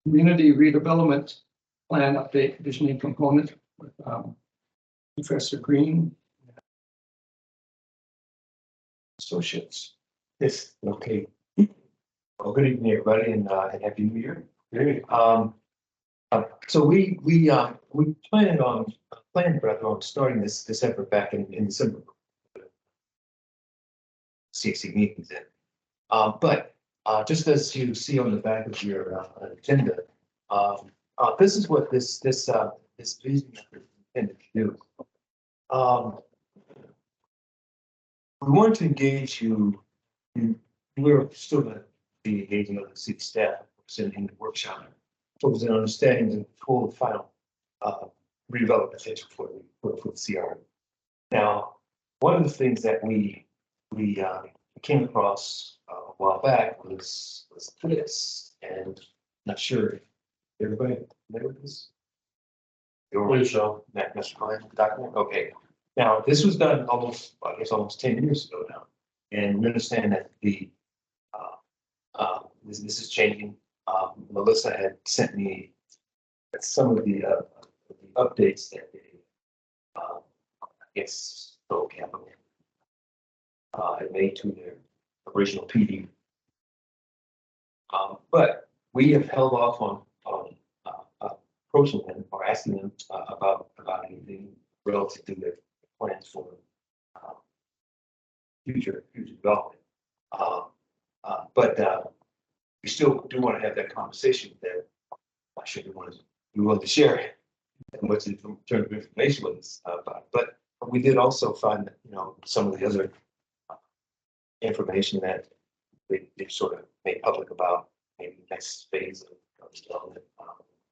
community redevelopment plan update visioning component with Professor Green, associates. Yes, okay. Well, good evening, everybody, and happy New Year. So we planned on starting this effort back in December. CAC meetings in. But just as you see on the back of your agenda, this is what this vision is intended to do. We want to engage you. We're still going to be engaging with the city staff in the workshop, focusing on understanding the full final redevelopment potential for the CRA. Now, one of the things that we came across a while back was this, and not sure if everybody familiar with this. Your show, Mr. Klein document. Okay. Now, this was done almost 10 years ago now, and we understand that this is changing. Melissa had sent me some of the updates that they, I guess, Capital had made to their original PD. But we have held off on approaching them or asking them about anything relative to their plans for future development. But we still do want to have that conversation with them. I sure we want to share it and what's in terms of information with us about. But we did also find that some of the other information that they sort of made public about maybe the next phase of development,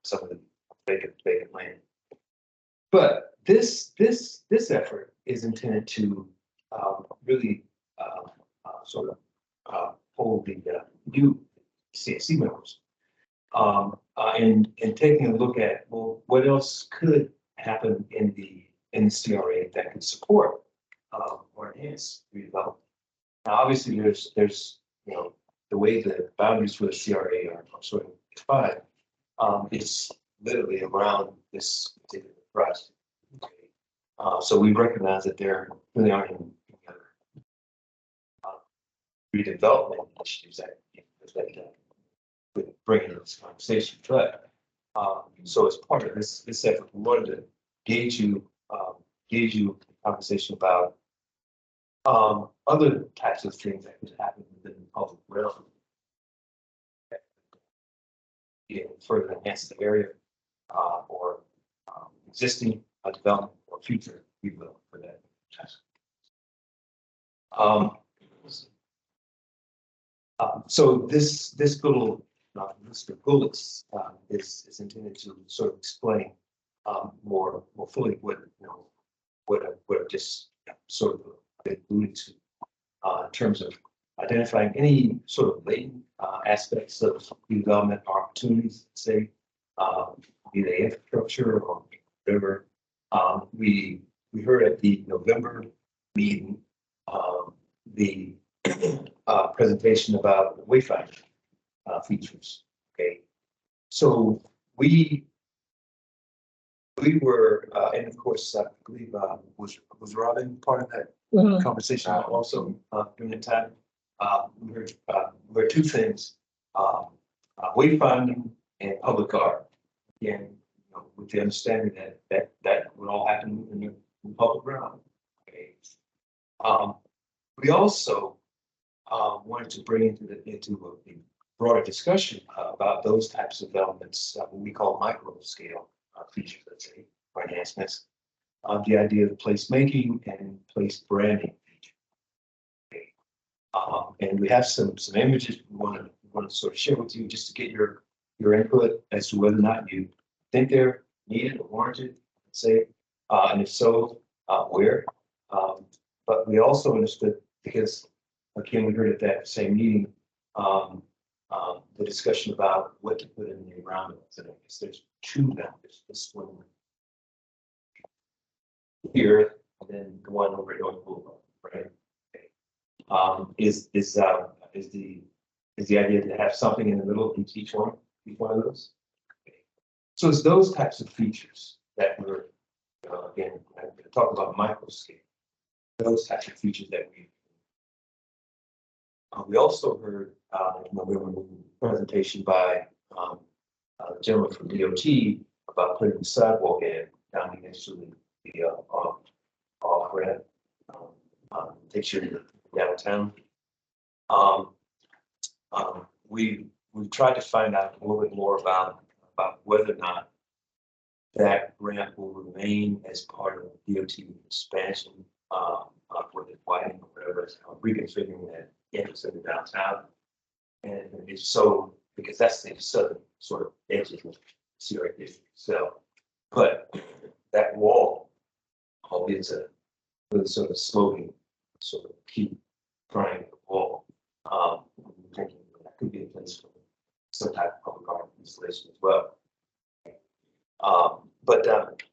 some of the vacant land. But this effort is intended to really sort of hold the new CAC members and taking a look at, well, what else could happen in the CRA that could support or enhance redevelopment. Now, obviously, there's the way the boundaries for the CRA are sort of defined. It's literally around this particular project. Okay. So we recognize that there really aren't any redevelopment initiatives that would bring into this conversation. But so as part of this effort, we wanted to gauge you a conversation about other types of things that could happen within the public realm. Further enhance the area or existing development or future redevelopment for that. So this little list of bullets is intended to sort of explain more fully what I just sort of alluded to in terms of identifying any sort of latent aspects of redevelopment opportunities, say, be they infrastructure or whatever. We heard at the November meeting the presentation about wayfinding features. Okay, so we were, and of course, I believe was Robin part of that conversation also during the time. We heard two things: wayfinding and public art. Again, with the understanding that would all happen in the public realm. Okay. We also wanted to bring into a broader discussion about those types of elements, what we call micro scale features, let's say, or enhancements. The idea of placemaking and place branding. Okay. And we have some images we want to sort of share with you just to get your input as to whether or not you think they're needed or warranted, say, and if so, where. But we also understood, because again, we heard at that same meeting the discussion about what to put in the roundabouts. And I guess there's two boundaries. This one here, and then the one over at North Boulevard, right? Okay. Is the idea to have something in the middle of each one of those? So it's those types of features that we're, again, I'm going to talk about micro scale, those types of features that we also heard, we have a presentation by a gentleman from DOT about putting the sidewalk in down next to the off ramp, takes you to downtown. We've tried to find out a little bit more about whether or not that ramp will remain as part of DOT expansion, for the widening or whatever, reconfiguring that entrance into downtown. And if so, because that's the southern sort of edge of the CRA district. So, but that wall, it's a really sort of sloping, sort of key triangle wall. I'm thinking that could be a place for some type of public art installation as well. But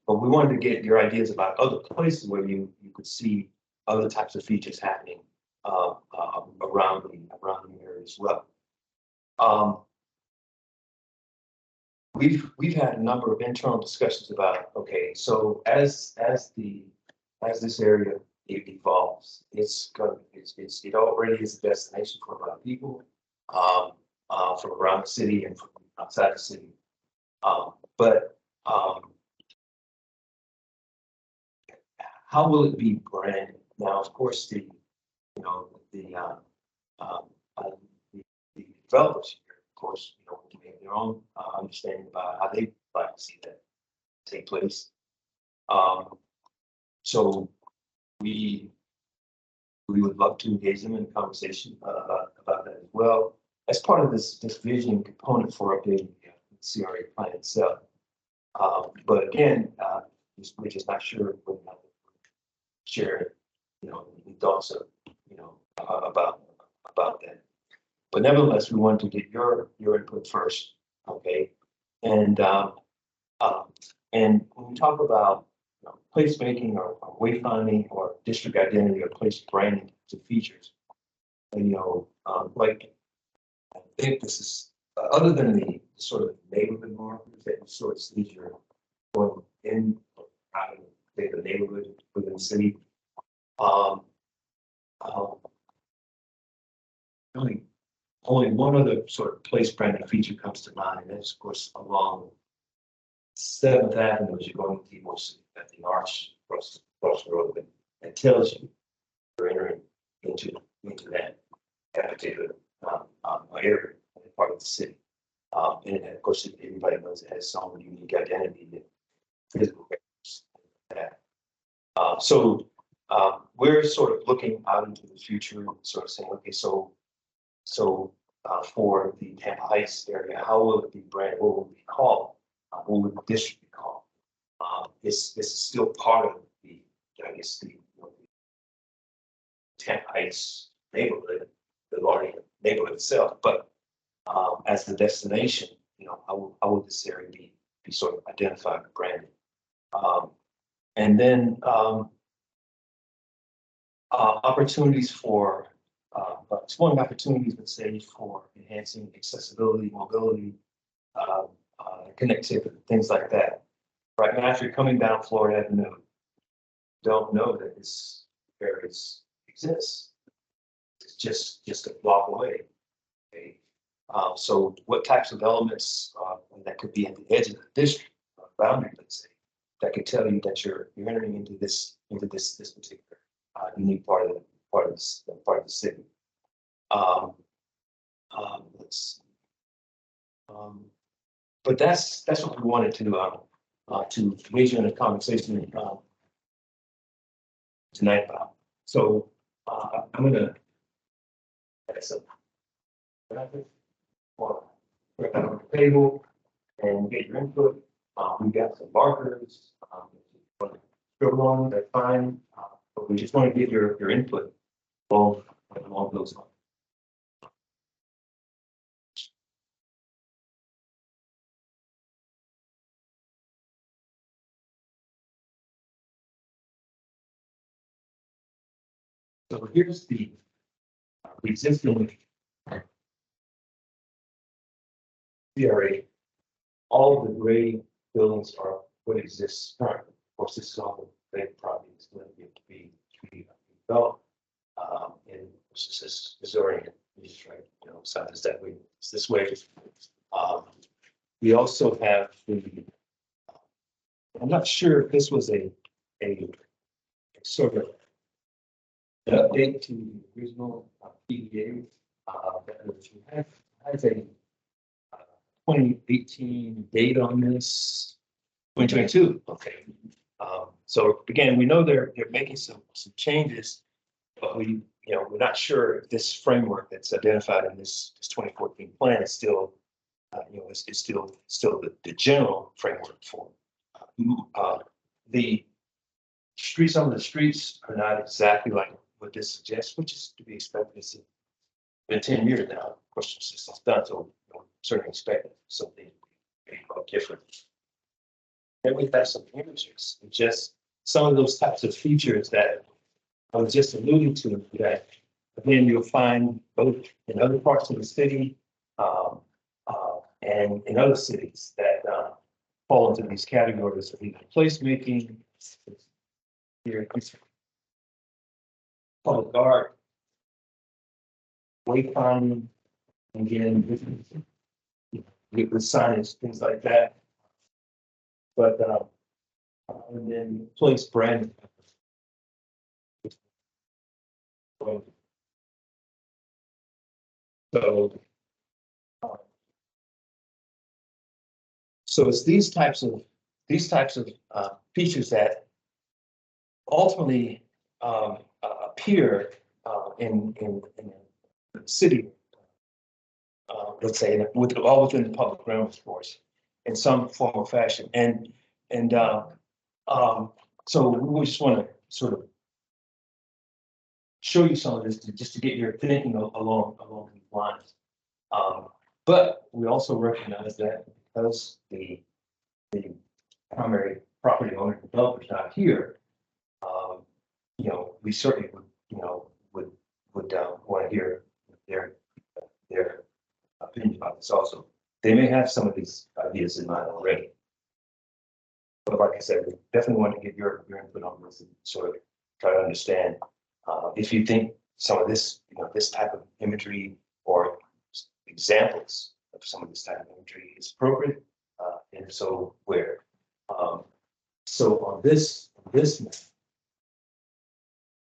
we wanted to get your ideas about other places where you could see other types of features happening around the area as well. We've had a number of internal discussions about, okay, so as this area evolves, it already is a destination for a lot of people from around the city and from outside the city. But how will it be branded? Now, of course, the developers here, of course, can make their own understanding about how they like to see that take place. So we would love to engage them in a conversation about that as well as part of this vision component for updating the CRA plan itself. But again, we're just not sure whether or not share, the thoughts of, about that. But nevertheless, we want to get your input first, okay? And when we talk about placemaking or wayfinding or district identity or place branding to features, and like I think this is other than the sort of neighborhood markers that you sort of see you're going in out of the neighborhood within the city. Only one other sort of place branding feature comes to mind, and that's of course along 7th Avenue as you're going to at the arch across the road, that tells you you're entering into that particular area, part of the city. And of course, everybody knows it has some unique identity and physical records. So we're sort of looking out into the future, sort of saying, okay, so for the Tampa Heights area, how will it be branded? What will it be called? What will the district be called? This is still part of the Tampa Heights neighborhood, the larger neighborhood itself, but as the destination, how will this area be sort of identified and branded? And then opportunities for exploring opportunities, let's say, for enhancing accessibility, mobility, connectivity, things like that. Right now, if you're coming down Florida Avenue, don't know that this area exists. It's just a block away. Okay. So what types of elements that could be at the edge of the district boundary, let's say, that could tell you that you're entering into this particular unique part of the city. But that's what we wanted to engage in a conversation tonight about. So I'm gonna put that on the table and get your input. We got some markers. Scribble on, that's fine. But we just want to get your input along those lines. So here's the existing CRA. All of the gray buildings are what exists currently. Of course, this is all the big property is going to be developed. And this is Missouri, it's right, you know, south is that way, it's this way. We also have the, I'm not sure if this was a sort of update to the original PDA. That has a 2018 date on this, 2022, okay. So again, we know they're making some changes, but we, you know, we're not sure if this framework that's identified in this 2014 plan is still, you know, is still the general framework for the streets. Some of the streets are not exactly like what this suggests, which is to be expected. It's been 10 years now. Of course, the system's done, so you know, certainly expect something to be different. Then we have some images, just some of those types of features that I was just alluding to, that again, you'll find both in other parts of the city and in other cities that fall into these categories of either placemaking, here, public art, wayfinding, again, with signage, things like that. But and then place brand. So, so it's these types of features that ultimately appear in the city. Let's say all within the public realm, of course, in some form or fashion, and so we just want to sort of show you some of this just to get your thinking along these lines. But we also recognize that because the primary property owner developer is not here, you know, we certainly would, you know, would want to hear their opinion about this also. They may have some of these ideas in mind already. But like I said, we definitely want to get your input on this and sort of try to understand if you think some of this, you know, this type of imagery or examples of some of this type of imagery is appropriate, and if so, where. So on this map,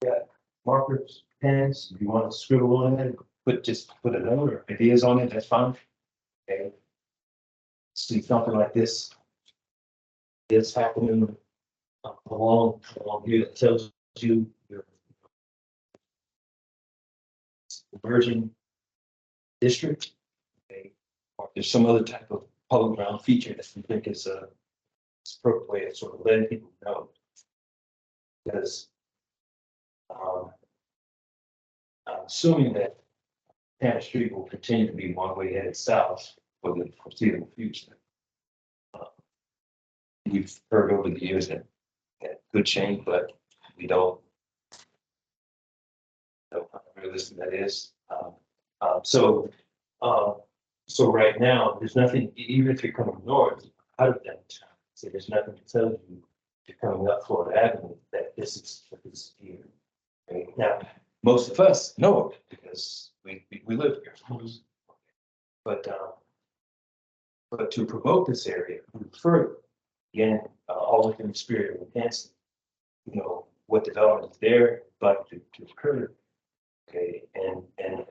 got markers, pens. If you want to scribble on it, just put a note or ideas on it. That's fine. Okay. See something like this. It's happening along here that tells you your emerging district. Okay. Or there's some other type of public ground feature that you think is a appropriate way of sort of letting people know. Because I'm assuming that Tampa Street will continue to be one way headed south for the foreseeable future. We've heard over the years that could change, but we don't know how realistic that is. So right now, there's nothing, even if you're coming north out of that town, so there's nothing to tell you if you're coming up Florida Avenue that this is here. Okay? Now, most of us know it because we live here. But to promote this area further, again, all within the spirit of enhancing, you know, what development is there, but to occur, okay, and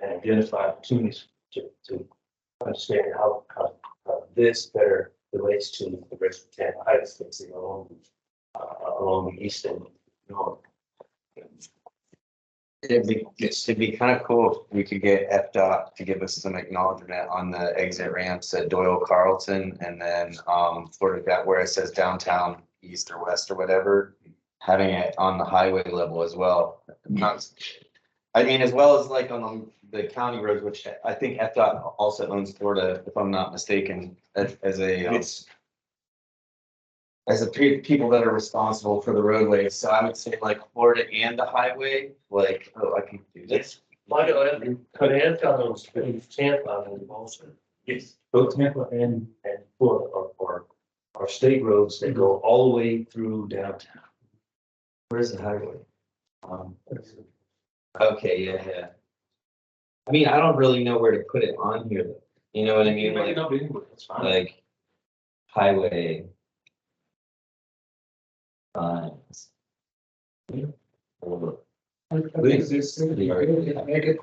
identify opportunities to understand how this better relates to the rest of Tampa Heights, let's say along the east and north. It'd be kind of cool if we could get FDOT to give us some acknowledgement on the exit ramps at Doyle Carlton, and then sort of that where it says downtown east or west or whatever, having it on the highway level as well. I mean, as well as like on the county roads, which I think FDOT also owns Florida, if I'm not mistaken, as a people that are responsible for the roadways. So I would say like Florida and the highway, like, oh, I can do this. Why do I put Anton's in Tampa and also? Yes, both Tampa and Florida are are state roads that go all the way through downtown. Where's the highway? Okay, yeah. I mean, I don't really know where to put it on here, though. You know what I mean? Make it Like, up anywhere, it's fine. like highway. Signs. Or- I think this, make it,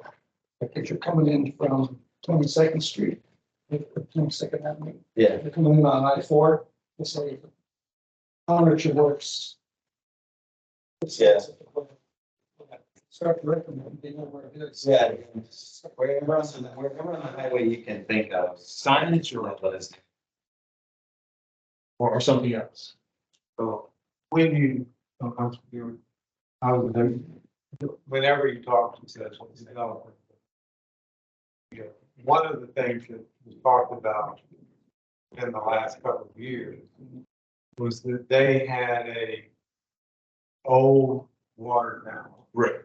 like if you're coming in from 22nd Street, 22nd Avenue, Yeah, you're coming in on I-4, it's like, Furniture Works. Yeah. Start to recommend, you know where it is. yeah. Wherever on the highway you can think of. Signage or Let or something else. So when whenever you talk to citizens, one of the things that was talked about in the last couple of years was that they had a old water tower. Right.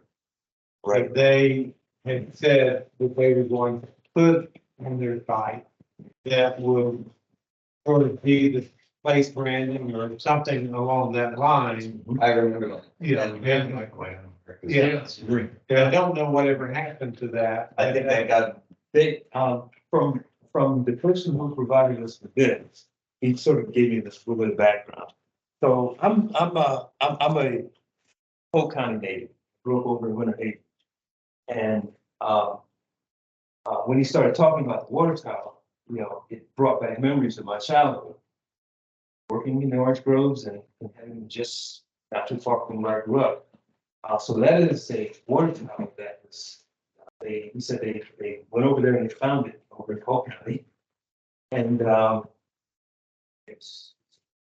That they had said that they were going to put on their site that would sort of be the place branding or something along that line. I remember that. Yes. And I don't know whatever happened to that. I think that got, They, from the person who provided us the bids, he sort of gave me this little bit of background. So I'm a Polk County native, grew up over in Winter Haven. And, when he started talking about the water tower, you know, it brought back memories of my childhood. Working in the orange groves and having just not too far from where I grew up. So that is a water tower that was, he said they went over there and they found it over in Polk County. And, it's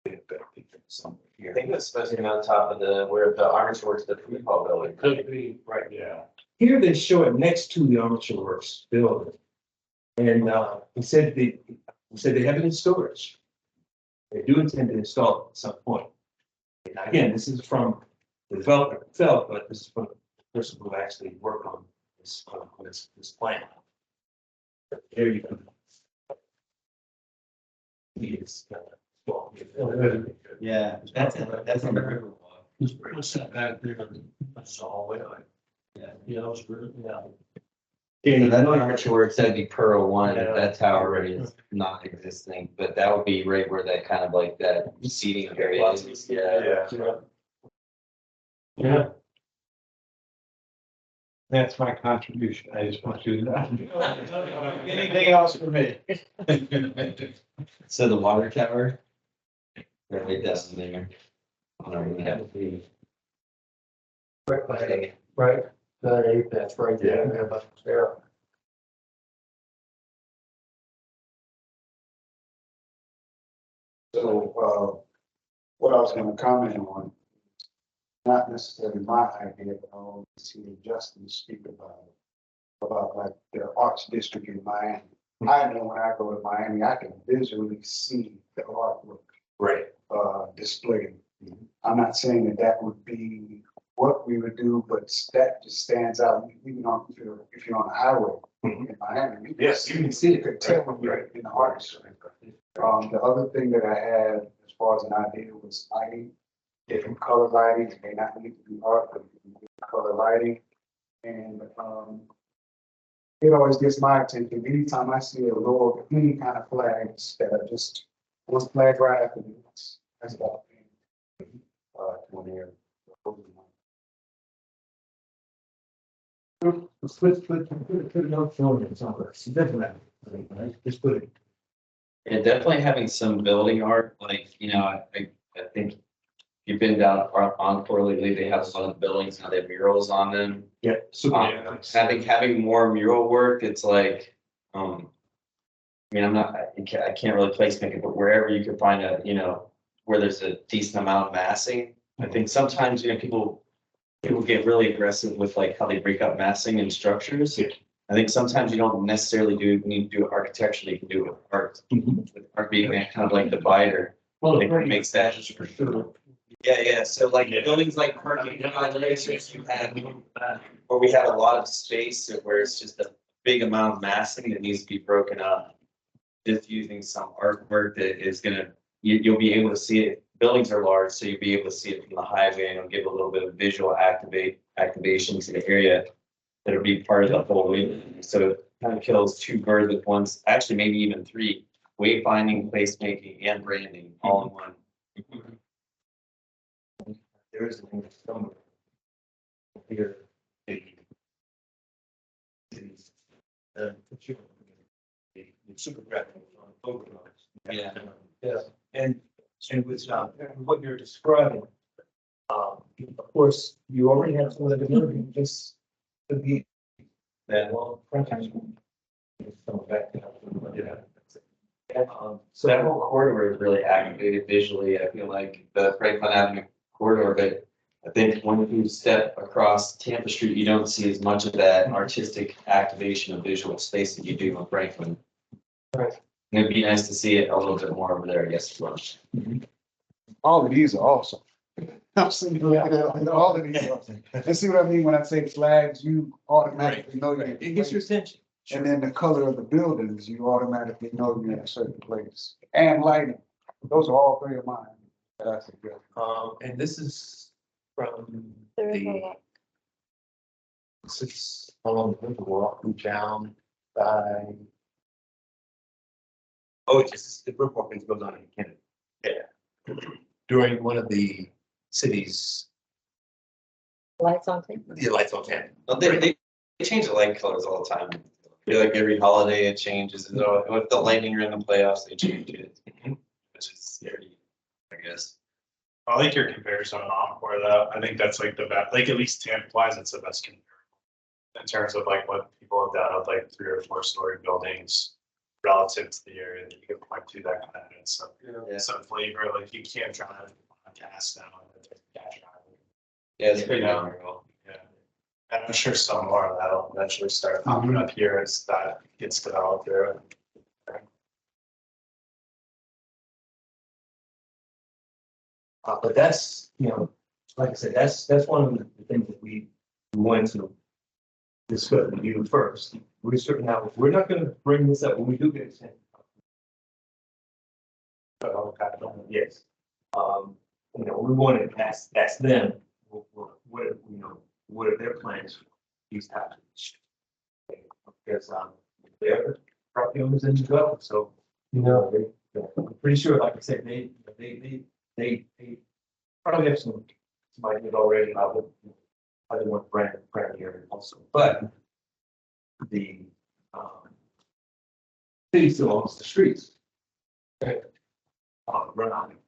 a better picture somewhere I here. think it's supposed to be on top of the, where the Armature Works, the food hall building. Could be, Right, yeah. Here they show it next to the Armature Works building. And, he said they have it in storage. They do intend to install it at some point. And again, this is from the developer itself, but this is from the person who actually worked on this, this plan. There you go. It's, well, Yeah, that's a river walk. what's that back there? That's all the way, like, yeah, that was really, yeah. So that Armature Works, that'd be Pearl One, Yeah. that tower already is not existing, but that would be right where that kind of like that seating area is. Yeah. Yeah. That's my contribution. I just want you to know. Anything else for me? So the water tower. Right down there. I don't know. Right, that's right there. There. So, what I was gonna comment on, not necessarily my idea, but I want to see Justin speak about it. About like the arts district in Miami. I know when I go to Miami, I can visually see the artwork, Right. displayed. I'm not saying that that would be what we would do, but that just stands out, even on, if you're on a highway in Miami. Yes, You can see it, could tell when you're in the art district. The other thing that I had as far as an idea was lighting, different color lighting, it may not need to be art, but it can be color lighting. And, it always gets my attention, anytime I see a logo, any kind of flags that are just one flag right after the next, that's about. One here. Put a note showing it somewhere. It's different. Right? Just put it. Yeah, definitely having some building art, like, you know, I think you've been down Encore lately, they have a lot of buildings now, they have murals on them. Yeah. So, Having more mural work, it's like, I mean, I can't really place make it, but wherever you can find a, you know, where there's a decent amount of massing. I think sometimes, you know, people get really aggressive with like how they break up massing and structures. Yeah. I think sometimes you don't necessarily need to do it architecturally, you can do it with art. With art being that kind of like divider. Well, It makes that. for sure. Yeah, so like buildings like parking garages you have, where we have a lot of space where it's just a big amount of massing that needs to be broken up. Just using some artwork that is gonna you'll be able to see it. Buildings are large, so you'll be able to see it from the highway and it'll give a little bit of visual activation to the area. That'll be part of the whole way. So it kind of kills two birds with one, actually maybe even three, wayfinding, placemaking and branding all in one. There is an English somewhere. Here. The super graphic on photographs. Yeah. Yeah, and with, what you're describing, of course, you already have some of the building, just to be that well, franchise. Some back, yeah. So that whole corridor is really activated visually. I feel like the Franklin Avenue corridor, but I think when you step across Tampa Street, you don't see as much of that artistic activation of visual space that you do in Franklin. Right. And it'd be nice to see it a little bit more over there, I guess, as well. All of these are awesome. I'm seeing, all of these are awesome. And see what I mean when I say flags, you automatically know you're. It gets your attention. And then the color of the buildings, you automatically know you're in a certain place. And lighting, those are all three of mine. That I suggest. And this is from There is the, a lot. this is along the walk through town by. Oh, it's just the brick walking goes on in Canada. Yeah. During one of the cities, Lights on tape. the lights on ten. They change the light colors all the time. I feel like every holiday it changes. So if the Lightning are in the playoffs, they change it, which is scary, I guess. I like your comparison on Encore though. I think that's like the best, like at least Tampa wise, it's the best comparison. In terms of like what people have done with like 3 or 4 story buildings relative to the area that you can point to that kind of some, Yeah. some flavor, like you can't drive on gas now. Yeah, it's pretty memorable. Yeah. And I'm sure some more of that'll eventually start popping up here as that gets developed there. But that's, like I said, that's one of the things that we want to discuss with you first. We're not gonna bring this up when we do get it. Yes. We want to ask them, what are their plans for these types of issues? Because, they're property owners in development, so, I'm pretty sure, like I said, they probably have some ideas already about what I don't want brand here also, but the city still owns the streets. Okay. Run on it.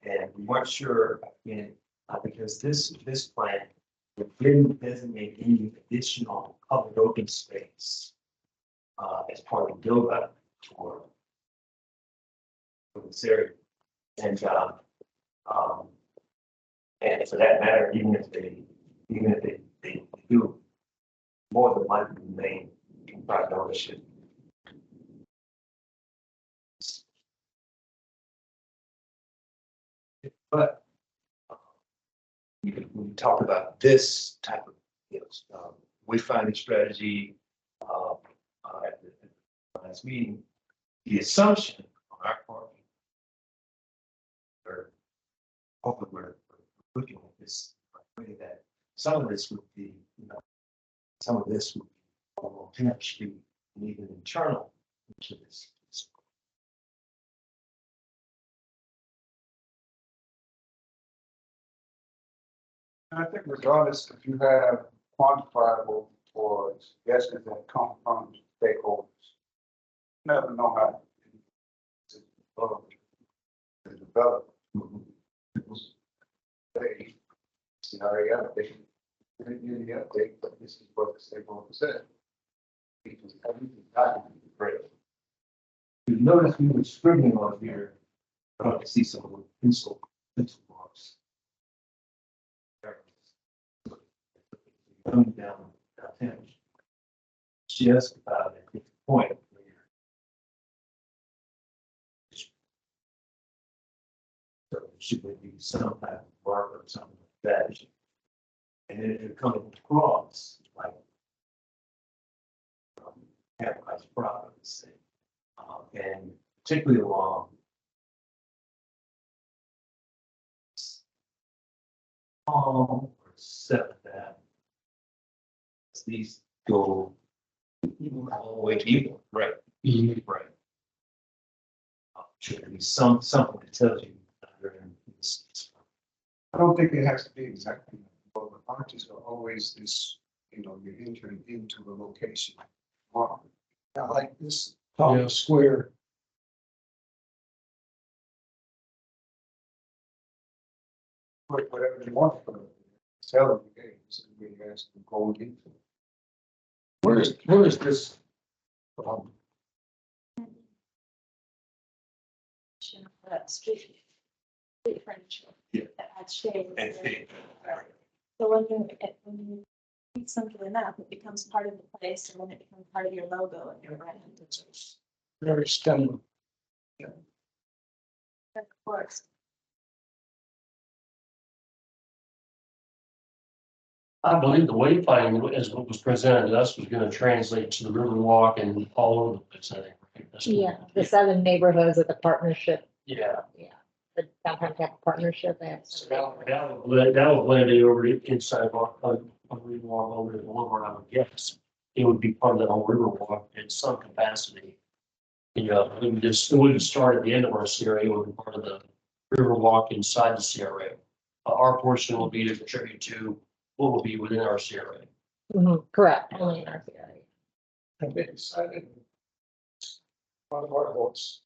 And we weren't sure, again, because this plan didn't designate any additional public open space as part of the build up for this area. And for that matter, even if they do, more than likely remain in private ownership. But when we talk about this type of, wayfinding strategy, at the last meeting, the assumption on our part, or hopefully we're looking at this way that some of this would be, some of this would be along Tampa Street and even internal to this. And I think regardless if you have quantifiable or suggestions that come from stakeholders, you never know how to develop. They, they update, they give the update, but this is what the stakeholder said. Because everything documented, great. You notice we were scribbling on here, to see some of the pencil marks. Coming down, just about at the point where so should there be some type of mark or something like that? And then it comes across like capitalized properties. And particularly along. Or Seventh Ave. These go all the way to Eagle, right? Right. Should there be something that tells you. I don't think it has to be exactly, but the arches are always this, you're entering into a location. I like this Tampa Square. Put whatever you want for it. Tell them, hey, this is where you guys can go and get. Where is this? That street furniture. Yeah. That had shades. And So when you read something enough, it becomes part of the place, and then it becomes part of your logo and your brand. It's very stunning. Of course. I believe the wayfinding as what was presented to us was gonna translate to the Riverwalk and all over the place, I think. Right? That's what- Yeah, the 7 neighborhoods of the partnership, Yeah. the downtown Tampa partnership. They have So some- that would blend it over to inside of our Riverwalk over to the Boulevard, I would guess. It would be part of that whole Riverwalk in some capacity. You know, it wouldn't start at the end of our CRA, it would be part of the Riverwalk inside the CRA. Our portion will be to contribute to what will be within our CRA. Correct, only in our area. Have they decided? One of our votes.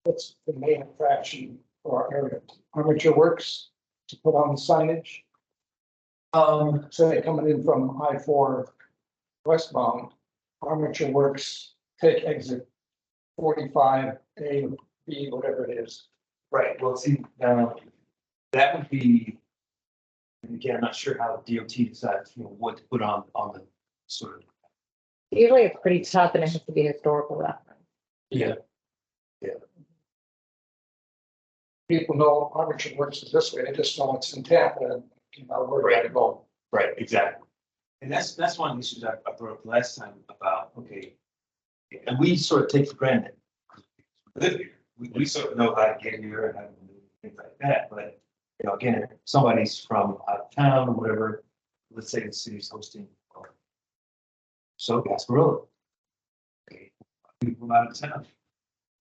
What's the main attraction for our area? Armature Works to put on the signage. Say coming in from I-4 westbound, Armature Works, take exit 45, A, B, whatever it is. Right, well, see, now, that would be, and again, I'm not sure how DOT decides, what to put on the sort of. Usually it's pretty tough and it has to be historical reference. Yeah. People know Armature Works is this way, they just know it's in Tampa, and where do I go? Right, exactly. And that's one of the issues I brought up last time about, okay, and we sort of take for granted. We live here, we sort of know how to get here and how to do things like that, but, again, if somebody's from out of town or whatever, let's say the city's hosting. So Gasparilla. Okay, people from out of town.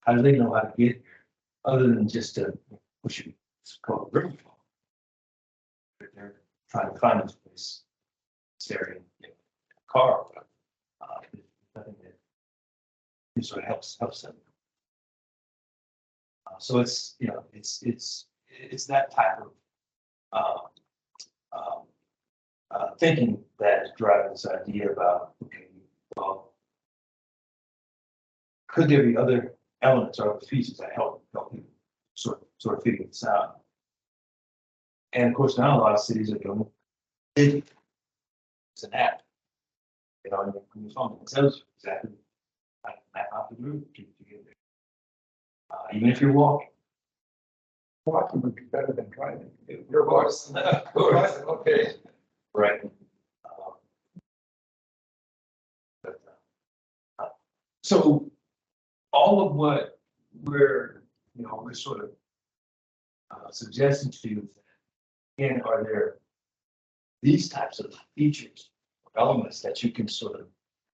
How do they know how to get here, other than just to push you, it's called Riverfall? They're trying to find this place. Area, car. Nothing that sort of helps them. So it's, it's that type of thinking that is driving this idea about, okay, well, could there be other elements or pieces that help people sort of figure this out? And of course, now a lot of cities are doing it. It's an app. On your phone, it tells you exactly how to map out the route to get there. Even if you're walking. Walking would be better than driving. Your voice. Okay. Right. So all of what we're sort of suggesting to you, again, are there these types of features, elements that you can sort of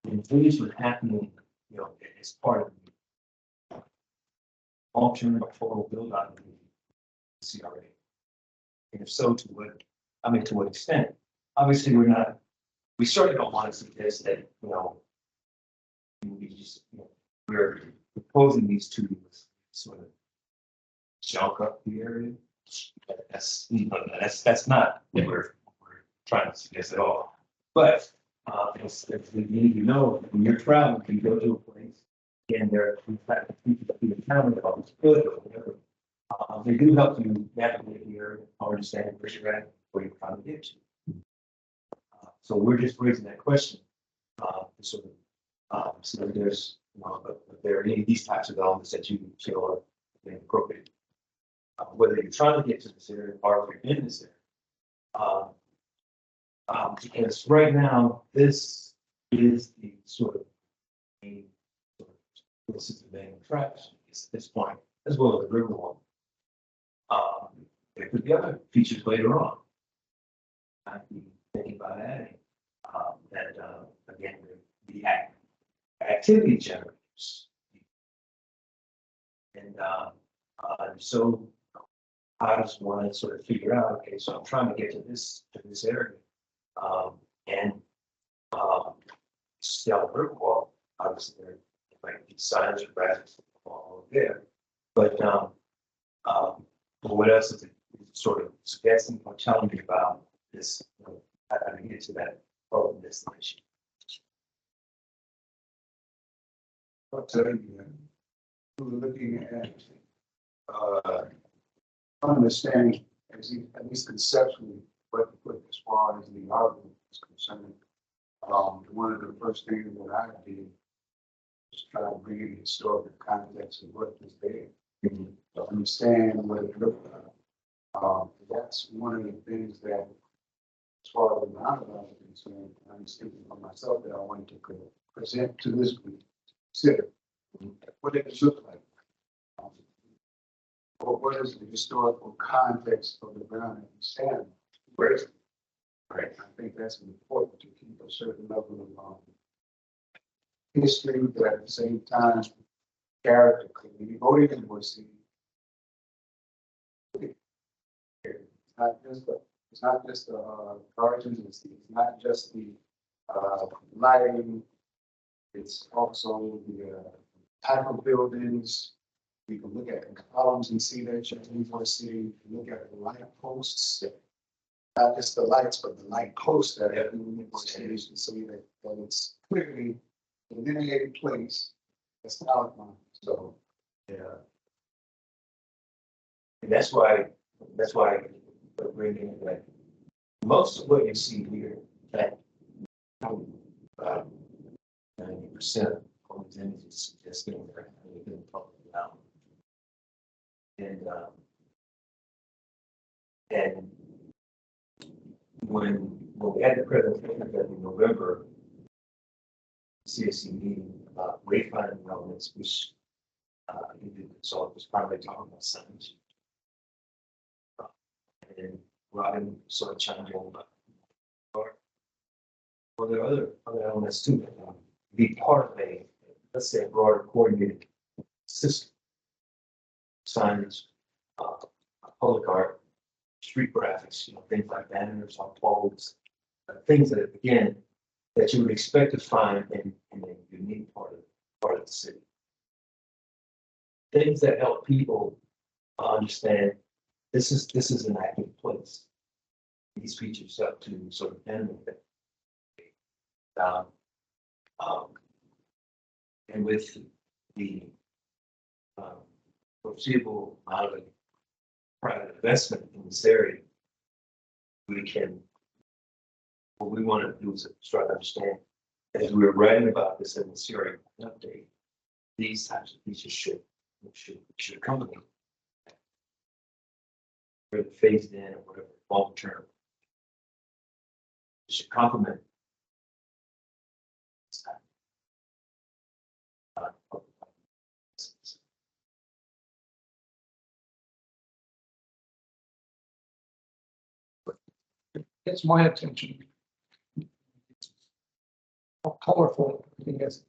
envision with happening, as part of the long-term or total build out of the CRA. And if so, to what extent? Obviously, we certainly don't want to suggest that, we just, we're proposing these to sort of junk up the area. That's not what we're trying to suggest at all. But if you need to know, when you're traveling, you go to a place, and there are in fact people that the town about it's good or whatever. They do help you navigate the area, understand where you're at, where you're trying to get to. So we're just raising that question. Sort of, so there's, if there are any of these types of elements that you feel are appropriate. Whether you're trying to get to this area or if you're in this area. Because right now, this is the sort of main this is the main attraction at this point, as well as the Riverwalk. There could be other features later on. I'd be thinking about adding, that, again, the activity generators. And, so I just want to sort of figure out, okay, so I'm trying to get to this area. And, down the Riverwalk, obviously there might be signs or graphics all there. But, what else is it sort of suggesting or telling me about this? I can get to that problem destination. I'll tell you, we were looking at, understanding, at least conceptually, what to put as far as the argument is concerned. One of the first things that I did was try to bring in the historical context of what was there. To understand what it looked like. That's one of the things that, as far as the non is concerned, I'm thinking for myself that I wanted to present to this group. Consider what it looked like. What is the historical context of the ground that we stand on? Right. I think that's important to keep a certain level of history, but at the same time, character. When you go to the city, it's not just the gardens, it's not just the lighting, it's also the type of buildings. You can look at the columns and see that you're in for a city. You can look at the light posts, not just the lights, but the light posts that are in the cities to see that it's clearly a delineated place that's outlined. So, Yeah. And that's why we're bringing that most of what you see here, that 90% of these images just getting there within the public now. And when we had the presentation in November, CSC meeting about wayfinding elements, which he did, so it was probably talking about science. And Robin sort of chimed in about, well, there are other elements too, that be part of a, let's say, a broader coordinated system. Signage, public art, street graphics, things like banners on poles, things that, again, that you would expect to find in a unique part of the city. Things that help people understand this is an active place. These features help to sort of animate it. And with the foreseeable amount of private investment in this area, what we want to do is try to understand, as we were writing about this in the series update, these types of features should accompany, whether phased in or whatever, long term. It should complement. Gets my attention. How colorful it is.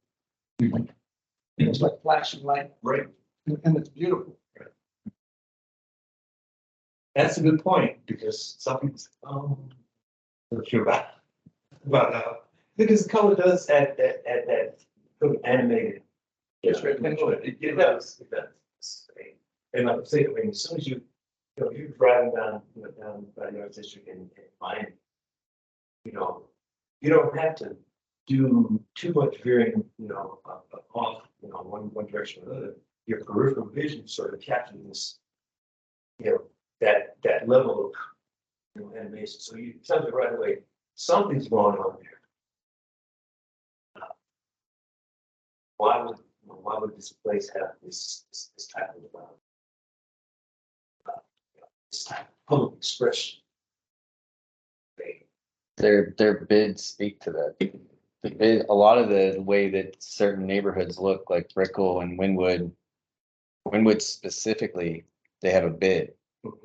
It's like flashing light, Right. and it's beautiful. That's a good point, because some people say, oh, I'm not sure about because the color does add that sort of animated. It's right. It does. And like I say, I mean, as soon as you're driving down by the arts district in Miami, you don't have to do too much veering, off, one direction or another. Your peripheral vision sort of captures this, that level of animation. So you tell me right away, something's going on there. Why would this place have this type of this type of public expression? Their bids speak to that. a lot of the way that certain neighborhoods look like Brickell and Wynwood specifically, they have a bid.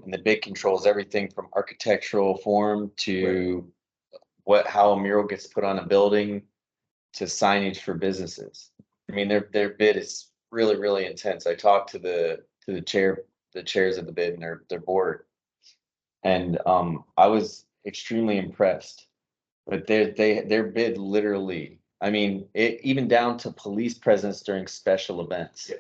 And the bid controls everything from architectural form to how a mural gets put on a building to signage for businesses. I mean, their bid is really, really intense. I talked to the chairs of the bid and their board. And I was extremely impressed. But their bid literally, I mean, it even down to police presence during special events.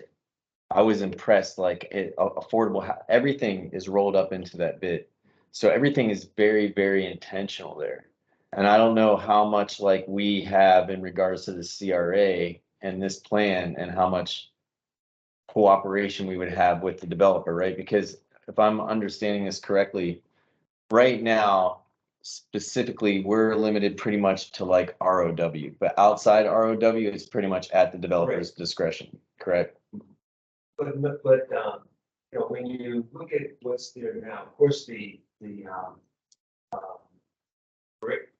I was impressed, like affordable, everything is rolled up into that bid. So everything is very, very intentional there. And I don't know how much like we have in regards to the CRA and this plan and how much cooperation we would have with the developer, right? Because if I'm understanding this correctly, right now, specifically, we're limited pretty much to like ROW, but outside ROW, it's pretty much at the developer's discretion, correct? But, you know, when you look at what's there now, of course, the brick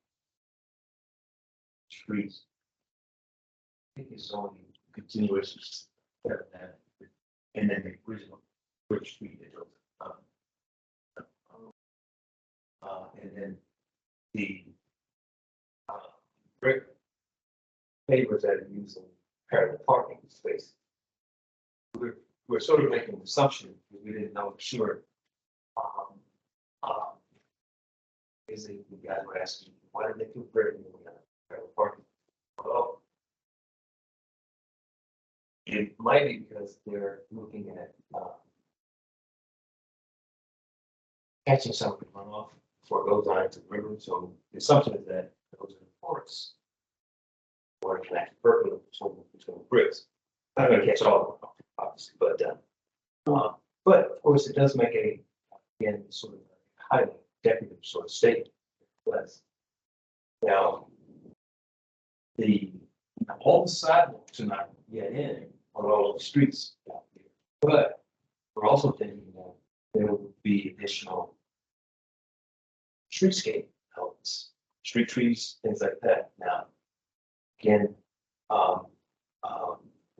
streets, I think it's only continuous, and then the original brick street. And then the brick pavers that are used in parallel parking space. We're sort of making an assumption, because we didn't know for sure. Is it, the guys were asking, why did they do brick in parallel parking? Well, it might be because they're looking at catching something runoff before it goes on into the river. So the assumption is that it goes in the forests. Or connected perfectly between bricks. I'm not gonna catch all of them, obviously, but of course, it does make again, sort of highly decorative sort of statement. Now, all the sidewalks are not yet in on all of the streets out there, but we're also thinking that there will be additional streetscape elements, street trees, things like that. Now, again,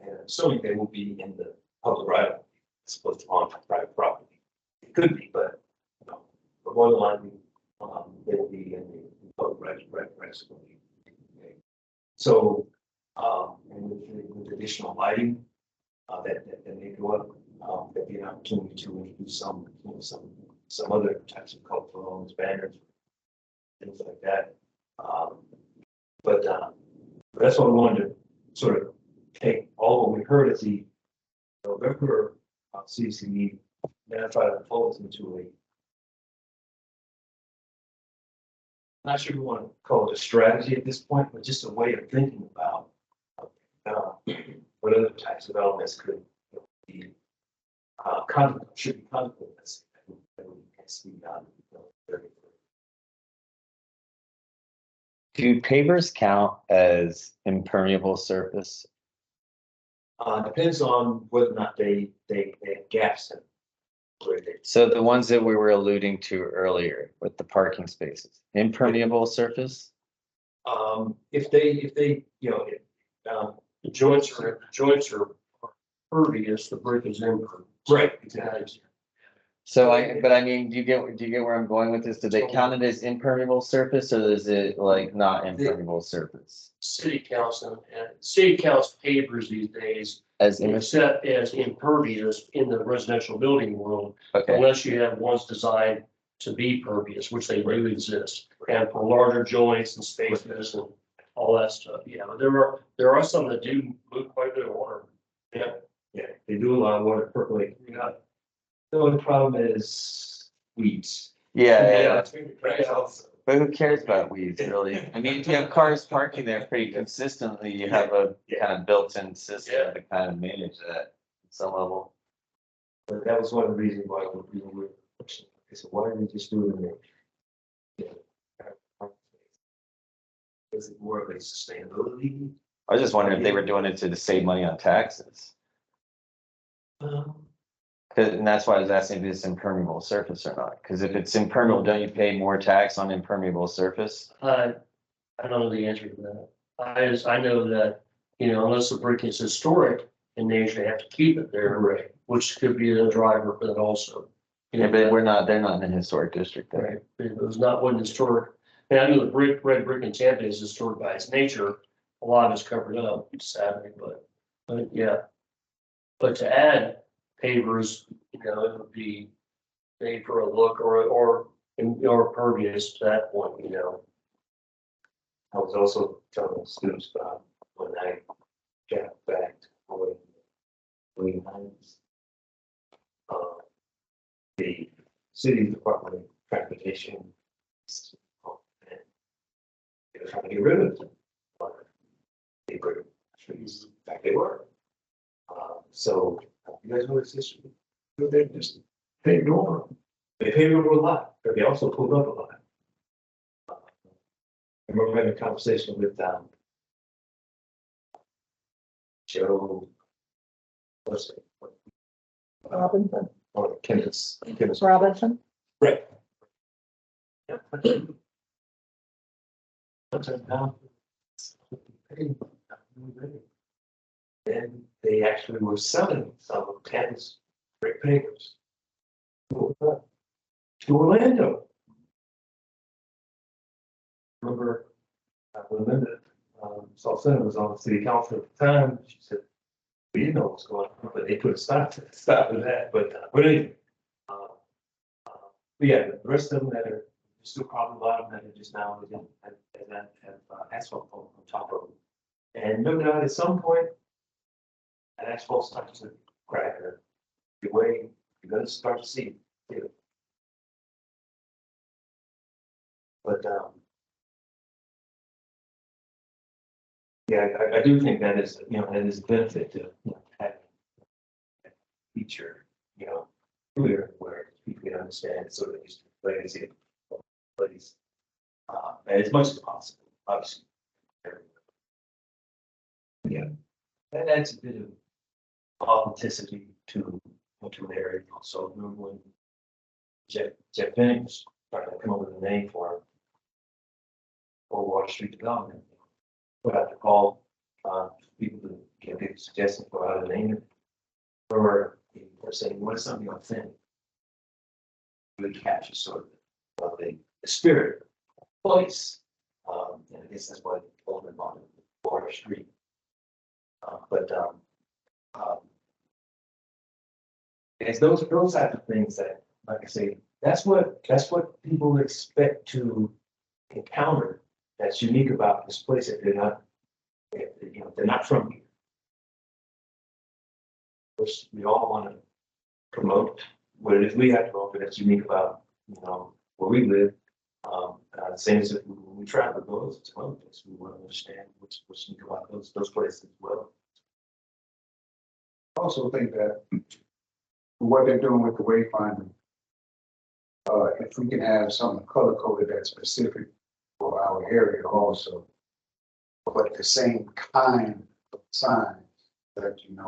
and assuming they will be in the public right of way, as opposed to on private property. It could be, but you know, but more than likely, they will be in the public right of way. So, and with additional lighting, that may go up, there'd be an opportunity to introduce some, you know, some other types of cultural elements, banners, things like that. But that's what we wanted to sort of take all what we heard at the November CC meeting, and try to fold it into a. Not sure we want to call it a strategy at this point, but just a way of thinking about what other types of elements could be should be contemplated. Do pavers count as impermeable surface? Depends on whether or not they have gaps in it. Where they, So the ones that we were alluding to earlier with the parking spaces, impermeable surface? if they, you know, The joints are pervious, the brick is impervious. right, Exactly. So but I mean, do you get where I'm going with this? Do they count it as impermeable surface or is it like not impermeable surface? City counts pavers these days, As except as impervious in the residential building world, okay, unless you have ones designed to be pervious, which they really exist. And for larger joints and spaces and all that stuff, yeah, there are some that do move quite a bit of water. yeah, they do allow water to percolate. Yeah. The only problem is weeds. yeah. Yeah. But who cares about weeds, really? I mean, if you have cars parking there pretty consistently, you have a kind of built-in system to kind of manage that at some level. But that was one of the reasons why we were pushing. I said, why don't we just do it in the. Is it more of a sustainability? I was just wondering if they were doing it to save money on taxes. And that's why I was asking if it's impermeable surface or not, because if it's impermeable, don't you pay more tax on impermeable surface? I don't know the answer to that. I know that, unless the brick is historic in nature, they have to keep it there, Right. which could be a driver for that also. Yeah, but they're not in a historic district there. Right, it was not one historic, and I know the red brick in Tampa is historic by its nature, a lot of it's covered up, sadly, but yeah. But to add pavers, it would be made for a look or pervious to that point, I was also telling students about when I got back to William Hines. The city department of transportation. And they were trying to get rid of them. But they were trees, in fact, they were. So you guys know this issue? They just paved over them. They paved over a lot, but they also pulled up a lot. I remember having a conversation with Joe, what's it? Robinson, Or Kenneth. Robinson. Right. And they actually were selling some of Ken's brick papers to Orlando. Remember, when Linda, South Center was on the city council at the time, she said, we didn't know what was going on, but they put a stop to that, but anyway. But yeah, the rest of them that are, still probably a lot of them that are just now, have asphalt on top of them. And no doubt at some point, that asphalt starts to crack or give way, you're gonna start to see it. But, yeah, I do think that is, that is a benefit to, having a feature, clear where people can understand sort of history, legacy, place, as much as possible, obviously. Yeah, that adds a bit of authenticity to an area. Also, remember when Jeff Penning was trying to come up with a name for it, or Water Street Development. Put out the call, people to give people suggestions for how to name it. Or saying, what is something authentic? Really captures sort of the spirit of the place. And I guess that's why they called it on Water Street. It's those types of things that, like I say, that's what people expect to encounter. That's unique about this place if they're not, they're not from here. Of course, we all want to promote what it is we have to offer that's unique about, where we live. Same as if we travel those to other places, we want to understand what's unique about those places as well. I also think that what they're doing with the wayfinding, if we can have something color coded that's specific for our area also, but the same kind of signs that, in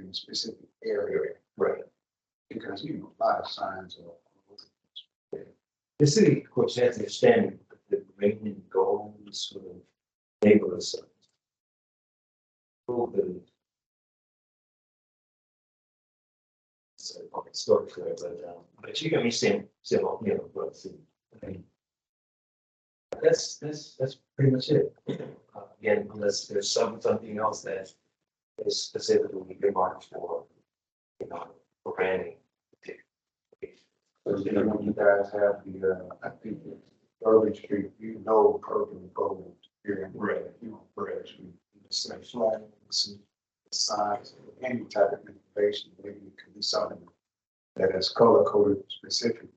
a specific area. Right. Because, a lot of signs are. The city, of course, has the standing, the main goals sort of neighborhood signs. So, story for it, but you can be same, but I mean, that's pretty much it. Again, unless there's something else that is specifically earmarked for, for branding. So, when you guys have the, I think, Urban Street, Urban Gold here in Right. Urban Street, the flags, signs, any type of information, maybe it could be something that is color coded specifically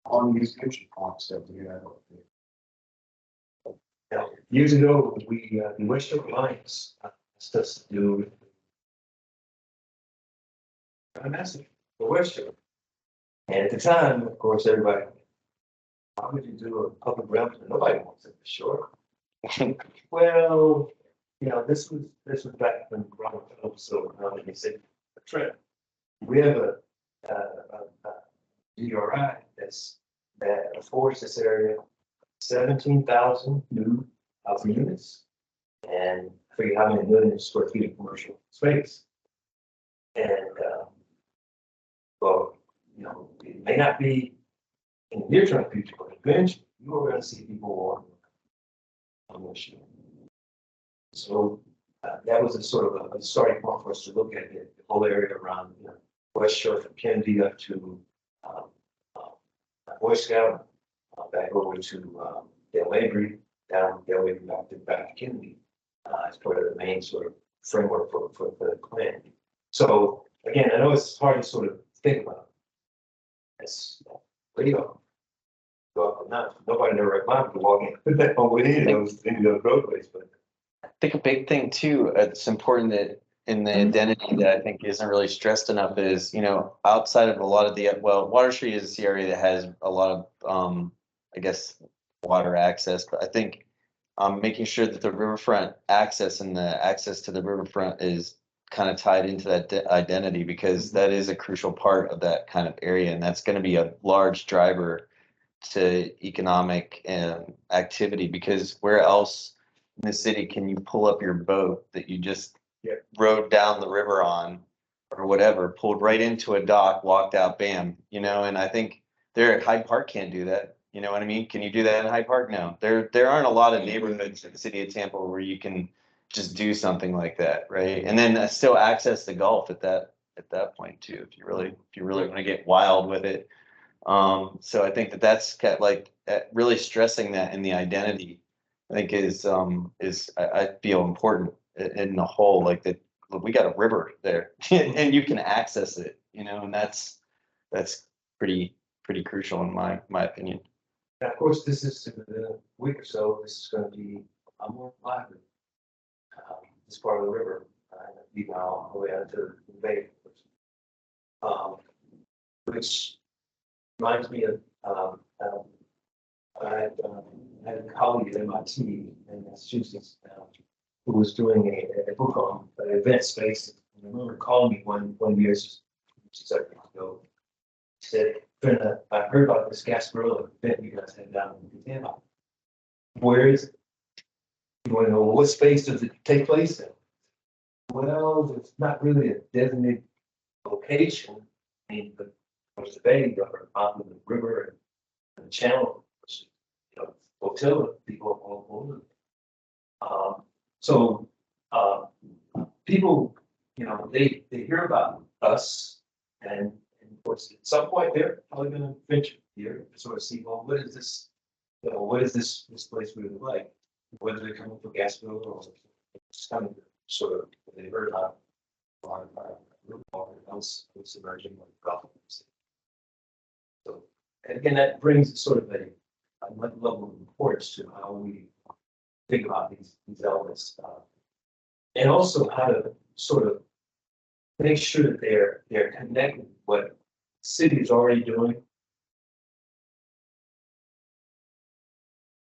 on these entry points that we have up there. Now, years ago, we Western Alliance asked us to do a message for Western. And at the time, of course, everybody, how would you do a public realm? Nobody wants it, for sure. Well, this was back when Robert Phillips, so he said, a trend. We have a DRI that affords this area 17,000 new housing units. And I forget how many million square feet of commercial space. And, well, you know, it may not be in the near term future, but eventually you are gonna see people walking on the issue. So that was a sort of a starting point for us to look at the whole area around, you know, West Shore from Kennedy up to Boy Scout, back over to Dale Mabry, down Dale Mabry back to Kennedy, as part of the main sort of framework for the plan. So again, I know it's hard to sort of think about. It's where do you go? Go up and down. Nobody never recommended to walk in that way in those roadways, but. I think a big thing too, it's important that in the identity that I think isn't really stressed enough is, you know, outside of a lot of the, well, Water Street is the area that has a lot of, I guess, water access, but I think making sure that the riverfront access and the access to the riverfront is kind of tied into that identity, because that is a crucial part of that kind of area, and that's going to be a large driver to economic activity, because where else in the city can you pull up your boat that you just rode down the river on or whatever, pulled right into a dock, walked out, bam, you know? And I think there at Hyde Park can't do that. You know what I mean? Can you do that in Hyde Park? No, there aren't a lot of neighborhoods in the city of Tampa where you can just do something like that, right? And then still access the Gulf at that point too, if you really want to get wild with it. So I think that's kind of like really stressing that in the identity, I think is I feel important in the whole, like that we got a river there and you can access it, you know, and that's pretty crucial in my opinion. And of course, this is in a week or so, this is gonna be more lively. This part of the river, even all the way out to the bay. Which reminds me of, I had a colleague at MIT in Massachusetts, who was doing a book on event space. And I remember calling me one year, several years ago. He said, "Brenda, I heard about this Gasparilla event you guys had down in Tampa. Where is it? You want to know what space does it take place in?" Well, it's not really a designated location. I mean, but there's the bay, or out in the river and the channel, you know, hotel people all over. So people, you know, they hear about us, and of course, at some point they're probably going to venture here to sort of see, well, what is this? You know, what is this place really like? Whether they're coming for Gasville or just coming to sort of, they heard about else emerging like golf. So, and again, that brings sort of a level of importance to how we think about these elements, and also how to sort of make sure that they're connected with what the city is already doing.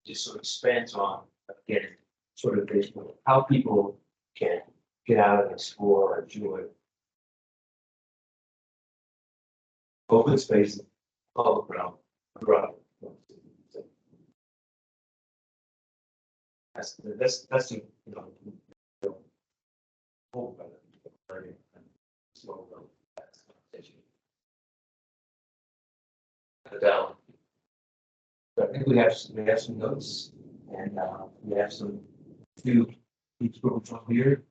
Just sort of expands on, again, sort of how people can get out and explore and enjoy open space, public realm, around. That's the, you know, hope of it. But I think we have some notes, and we have some few people from here.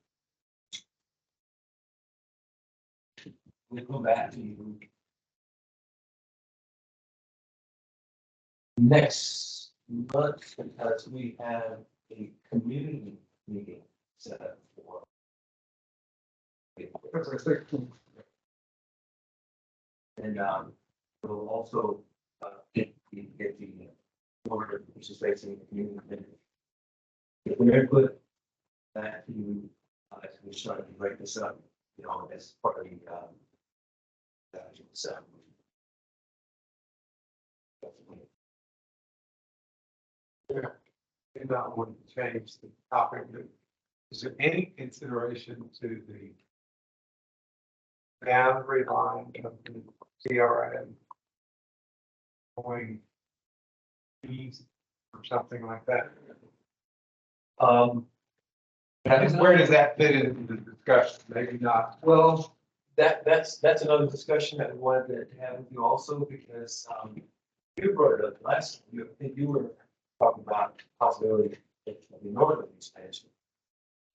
We'll come back to you. Next month, because we have a community meeting set up for. And we'll also get the order which is facing the community meeting. If we input that you as we start to break this up, you know, as part of the so. And not want to change the topic. Is there any consideration to the boundary line of the CRA going east or something like that? Where does that fit into the discussion? Maybe not. Well, that's another discussion that we wanted to have with you also, because, you brought it up last, I think you were talking about possibility of the northern expansion.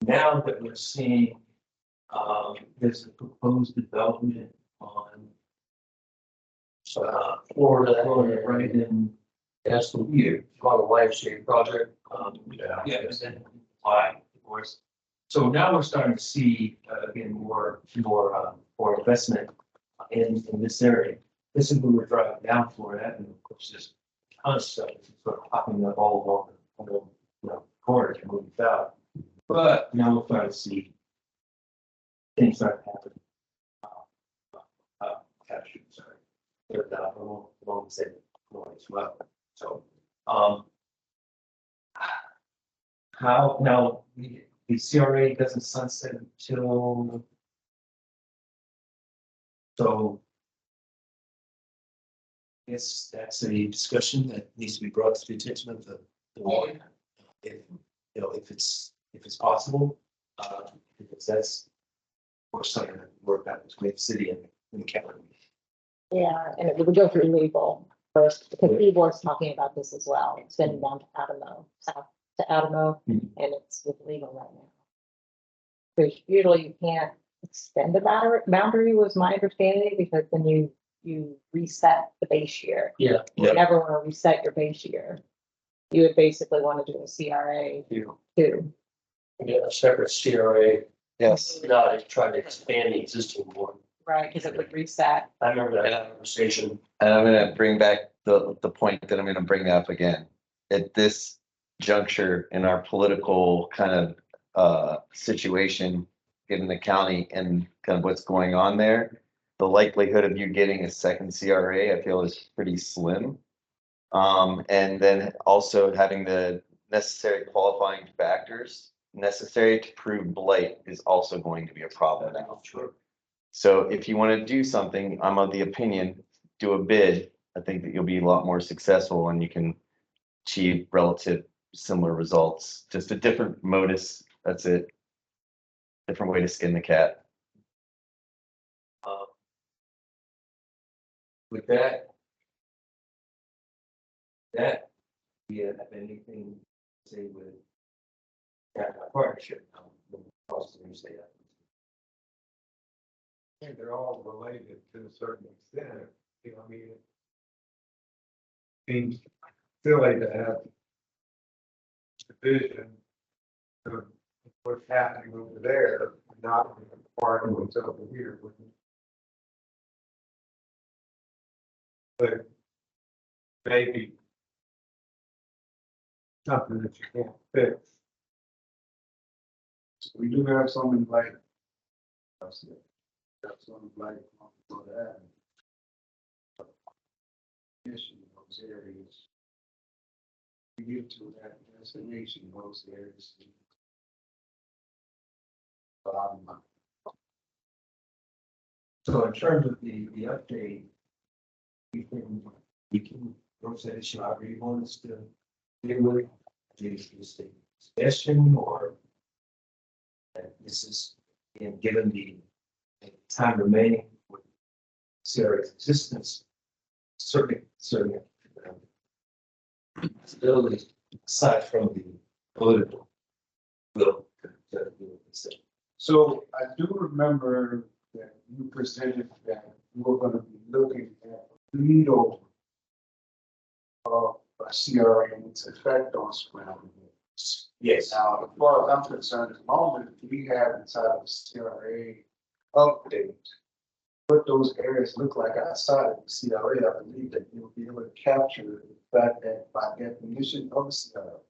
Now that we're seeing, there's a proposed development on Florida, right in, that's the year, called a life shape project. Yeah, and then apply, of course. So now we're starting to see, again, more investment in this area. This is when we're driving down Florida, and of course, there's tons of stuff that's sort of popping up all along the corridors moving south. But now we're starting to see things start happening. Captured, sorry. But along the same line as well. So, how now the CRA doesn't sunset until. So. Yes, that's a discussion that needs to be brought to the attention of the board. If, if it's possible, because that's. We're starting to work out between the city and the county. Yeah, and it would go through legal first, because Ebor's talking about this as well. It's been down to Adamo, south to Adamo, and it's with legal right now. Because usually you can't extend the boundary was my understanding, because then you reset the base year. Yeah. You never want to reset your base year. You would basically want to do a CRA too. Yeah, a separate CRA, Yes. not trying to expand the existing one. Right, because it would reset. I remember that conversation. And I'm gonna bring back the point that I'm gonna bring up again. At this juncture in our political kind of situation, given the county and kind of what's going on there, the likelihood of you getting a second CRA, I feel, is pretty slim. And then also having the necessary qualifying factors necessary to prove blight is also going to be a problem now. Sure. So if you want to do something, I'm of the opinion, do a bid. I think that you'll be a lot more successful and you can achieve relative similar results. Just a different modus. That's it. Different way to skin the cat. With that. Yeah, have anything to say with. That partnership. I think they're all related to a certain extent, I mean. Seems silly to have. Division. Of what's happening over there, not part of what's over here. But. Maybe. Something that you can't fix. We do have some in like. That's it. Got some like for that. Issue in those areas. We get to that destination, those areas. So in terms of the update. We can approach that issue however you want us to deal with it. Is the suggestion or. That this is, given the time remaining with CRA's existence, certainly. Stability aside from the political will. So I do remember that you presented that you were gonna be looking at a veto of a CRA and its effect on surrounding areas. Yes. Now, as far as I'm concerned, as long as we have inside of the CRA update, what those areas look like outside of the CRA, I believe that you'll be able to capture the fact that by definition of the CRA,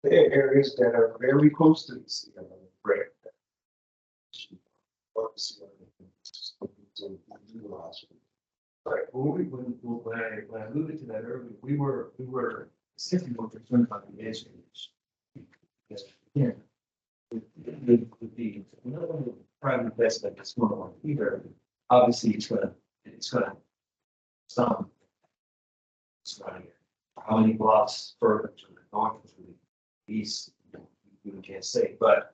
there are areas that are very close to the CRA. Right. Or the CRA to utilize. Right, when I alluded to that earlier, we were simply more concerned about the edge areas. Yes, yeah. With the private investment that's going on here, obviously it's gonna stop. It's running. How many blocks further to the north, to the east, we can't say, but,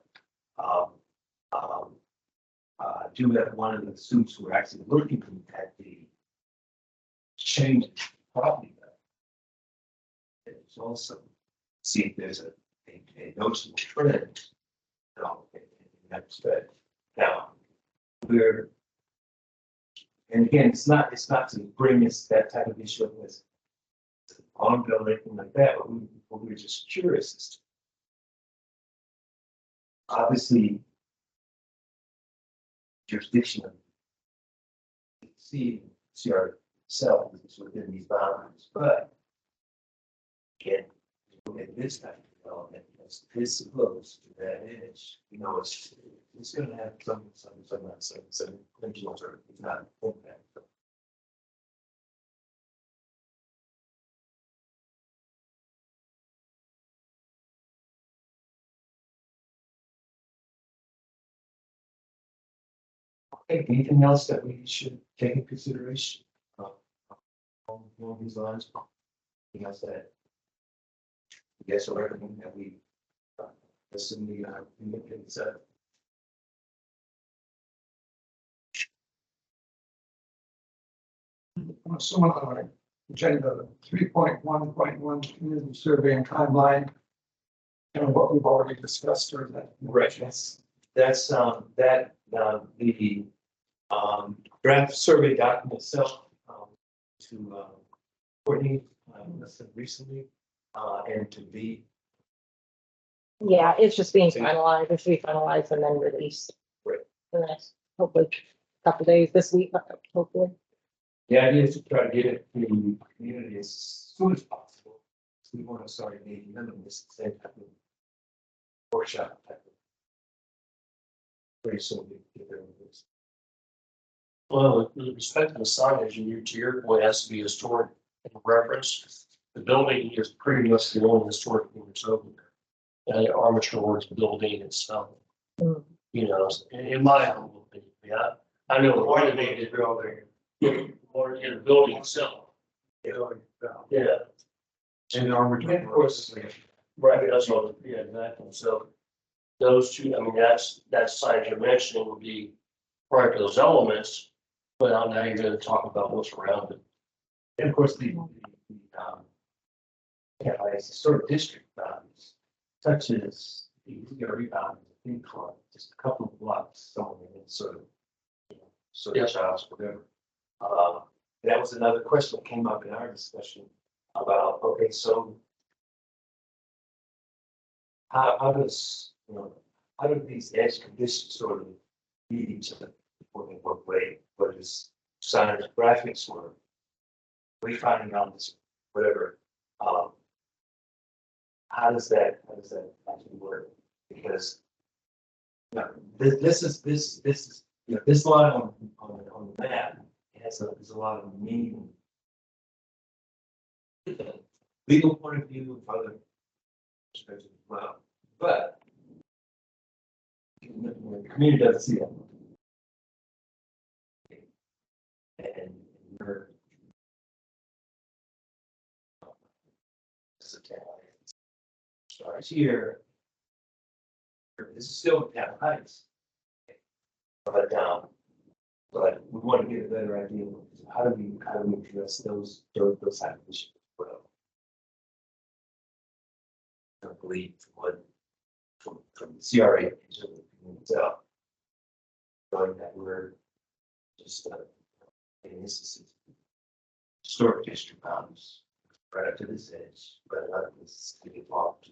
do have one of the suits who are actually looking at the change in property value. It's also see if there's a noticeable trend. In that respect. Now, and again, it's not to bring us that type of issue up as ongoing or anything like that, but we're just curious as to. Obviously, jurisdiction of see ourselves is within these boundaries, but again, at this type of development, as this close to that edge, it's gonna have some influence or it's not impact. Okay, anything else that we should take into consideration? Along these lines, anything else that? Yes, I recommend that we listen to the set. Someone on our agenda, 3.1.1 community survey and timeline. And what we've already discussed or that. Right, that's the draft survey document itself, to Courtney, listened recently, and to be. Yeah, it's just being finalized, it's to be finalized and then released. Right. In the next, hopefully, couple days this week, hopefully. The idea is to try to get it to the community as soon as possible. So we want to start making them this same type of workshop type of. Very soon we get there with this. Well, with respect to the signage, and to your point, has to be historic in reference. The building is pretty much the only historic thing that's over there. And Armature Ward's building itself. Mm. In my humble opinion, I know the renovated building, or in the building itself. Yeah. And Armature, of course. Right, that's what, yeah, exactly. So those two, I mean, that side you're mentioning would be prior to those elements, but now you're gonna talk about what's around it. And of course, it's historic district boundaries, such as the rebound, I think, for just a couple of blocks, somewhere in sort of Charles, whatever. That was another question that came up in our discussion about, okay, so how do these edge conditions sort of meet each other in what way, whether it's signage, graphics, or refining on this, whatever. How does that actually work? Because this is this line on the map has there's a lot of meaning. Legal point of view, other perspectives as well, but the community doesn't see that. And we're starts here. This is still Tampa Heights. But we want to get a better idea of how do we address those type of issues as well. I believe from the CRA itself, knowing that we're just in instances historic district boundaries right up to this edge, but not this to be blocked.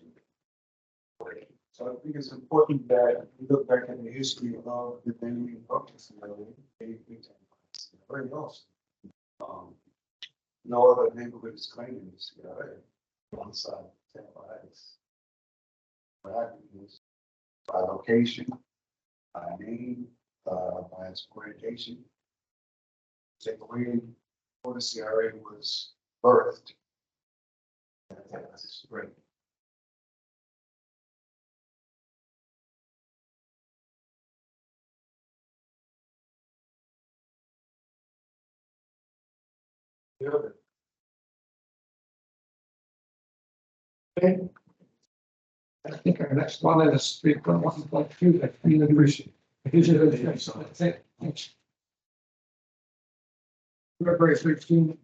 So I think it's important that we look back at the history of the neighborhood focus. Very else. No other neighborhood is claiming this, one side of Tampa Heights. What happens by location, by name, by its orientation. Take away where the CRA was birthed. That's great. Okay. I think our next one is 3.1.2, that's community research. So that's it. Thanks. February 13.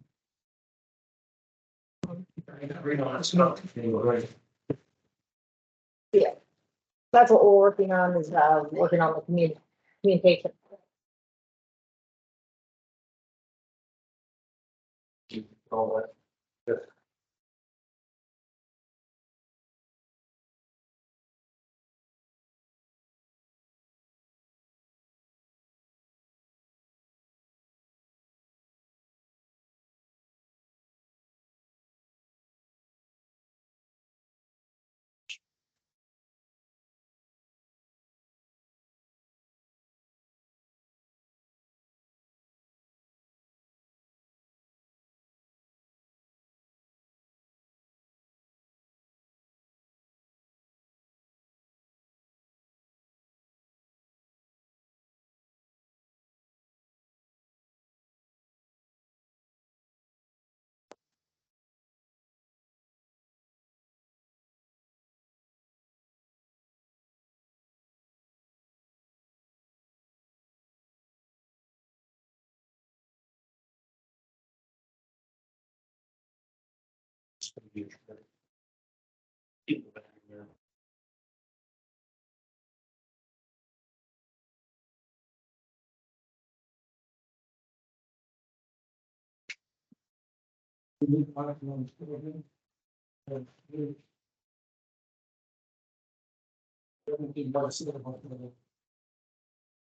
That's what we're working on is, working on the communication. All that.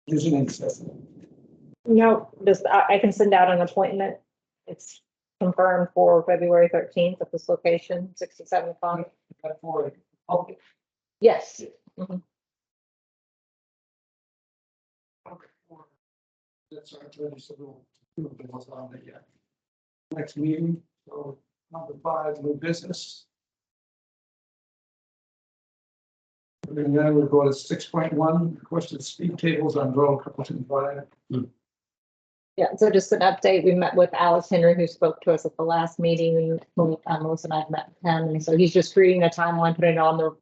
Using access. No, just, I can send out an appointment. It's confirmed for February 13th at this location, 67 Farm. For public. Yes. Mhm. That's our attorney, so we'll do what's on it yet. Next meeting, so number 5, new business. And then we'll go to 6.1, requested speed tables on road Carlton Drive. Yeah, so just an update, we met with Alex Henry, who spoke to us at the last meeting, when Melissa and I met with him, and so he's just creating a timeline, putting it on the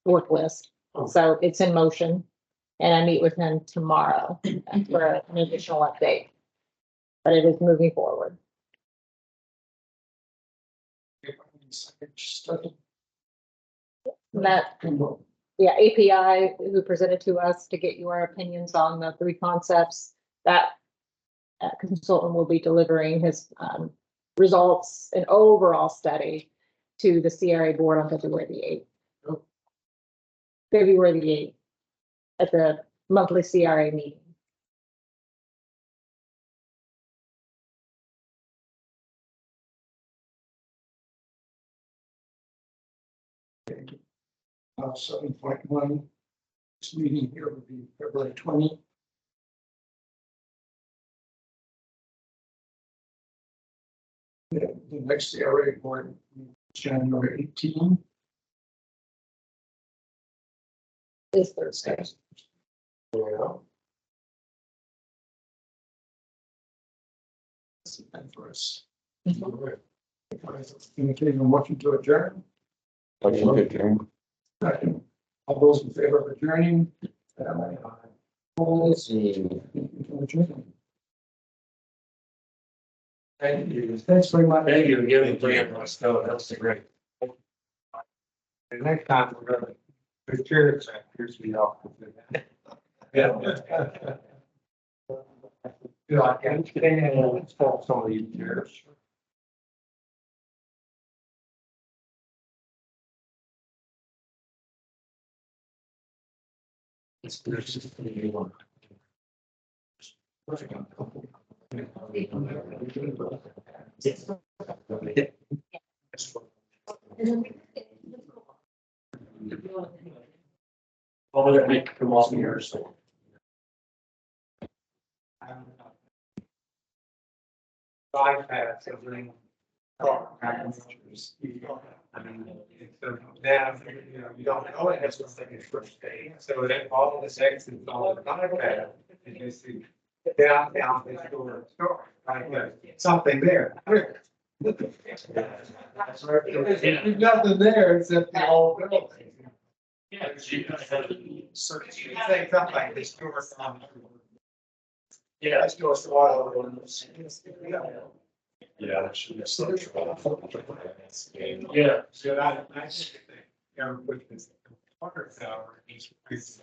work list. So it's in motion, and I meet with him tomorrow for an additional update. But it is moving forward. Met, yeah, API, who presented to us to get your opinions on the 3 concepts, that consultant will be delivering his results and overall study to the CRA board on February the 8th. February the 8th at the monthly CRA meeting. Okay. 7.1, this meeting here will be February 20. The next CRA board, January 18. This Thursday. Yeah. And for us. Indicating a motion to adjourn. Second. All those in favor of adjourning? Opposed? Adjourn. Thank you. Thanks very much. Thank you for giving me my stuff. That's great. The next time we're gonna, the chairs, here's the office. Yeah. Yeah, I can stand and install some of these chairs. There's just a new one. Oh, that make come off here, so. iPads, everything. I mean, so now, you don't know it, that's what's like your first day, so then all of the sections on the iPad, and you see. Downtown, they store, right there, something there. There's nothing there except the old building. Yeah, you gotta have the certain. Say something like this, you were on. Yeah. Let's go to water on this. Yeah, that should be some. Yeah. So I think, with this water tower, it's.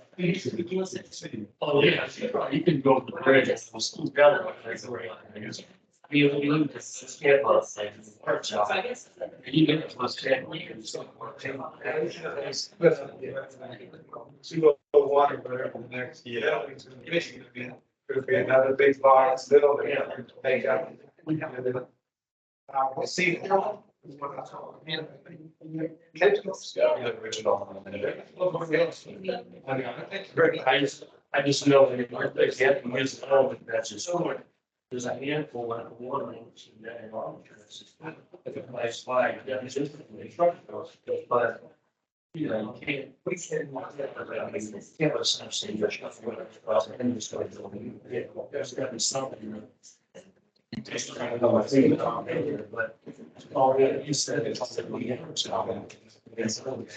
Oh, yeah, you can go to the bridge, it's down there. You just get lost, like, parts out. You get plus 10, you can still work. Two oh one or whatever the next. Yeah. Could be another big box building. Take out. We'll see. The original. I just know that if they get them, use the home, that's just good. There's a handful of water. If it plays flag, yeah, it's just the truck goes, but. You know, you can't, we can't. Can't let some say your stuff, whatever, and just go to the, there's gotta be something. Just trying to know, I think, but, oh, yeah, you said it's also we have, so.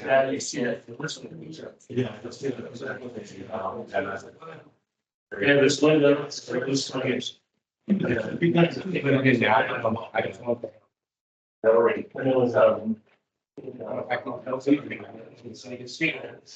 Now you see it, listen to each other. Yeah. Let's do it, exactly. Yeah, this window, it's like this one is. Already. I can tell you. So you can see it.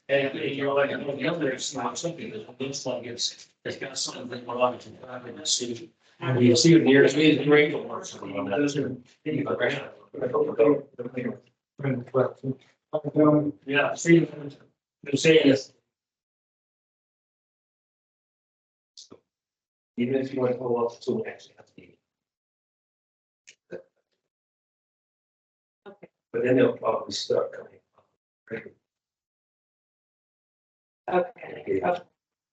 And you're like, the other is not something that looks like it's got something wrong to drive in the city. And you see it near me, it's great. Yeah, see, I'm saying is. Even if you want to pull up to actually have to be. But then they'll probably start coming. Okay,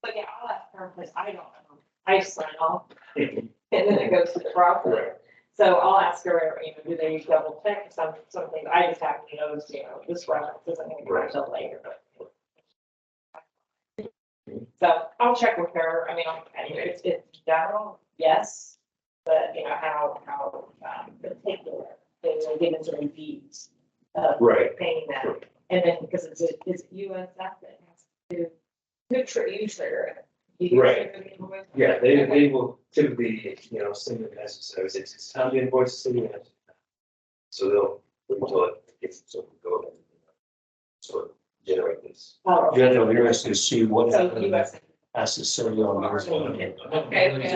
but yeah, I'll ask her, because I don't know, I just sign off, and then it goes to the broker. So I'll ask her, you know, do they double check something, I just happen to know, you know, this reference isn't gonna come until later, but. So I'll check with her, I mean, it's general, yes, but you know, how particular, they will give it to the deeds. Right. Paying that, and then because it's USF that has to, you trigger it. You Right. trigger the invoice? Yeah, they will typically, you know, send it necessary, it's time to invoice the city. So they'll, until it gets, so we go ahead. And, sort of generate this. Oh, You have to be interested to see what. so USF. Has to say on ours. Okay,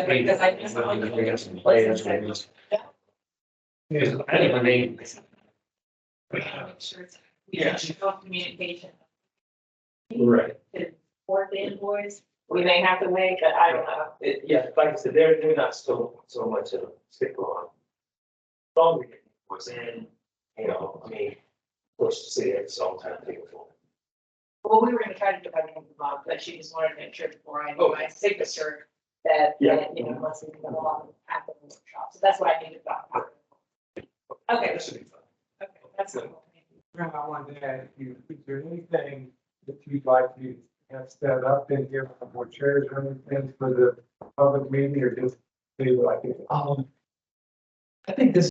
because I just. We got some players, maybe. Yeah, I didn't mean. Make sure it's. Yeah. Communication. Right. For the invoice, we may have to wait, but I don't know. Yeah, like I said, they're not so much of a stickler on. Longer was in, you know, I mean, push the city at the same time, take it for. Well, we were gonna try to do it by the end of the month, but she just wanted to make sure before I do my signature that, Yeah. you know, unless we can go along after the workshop. So that's why I needed that. Okay, That should be fine. okay, that's good. I wanted to ask you, is there anything that you'd like to have set up in here, more chairs or anything for the public meeting, or just leave it like it? I think this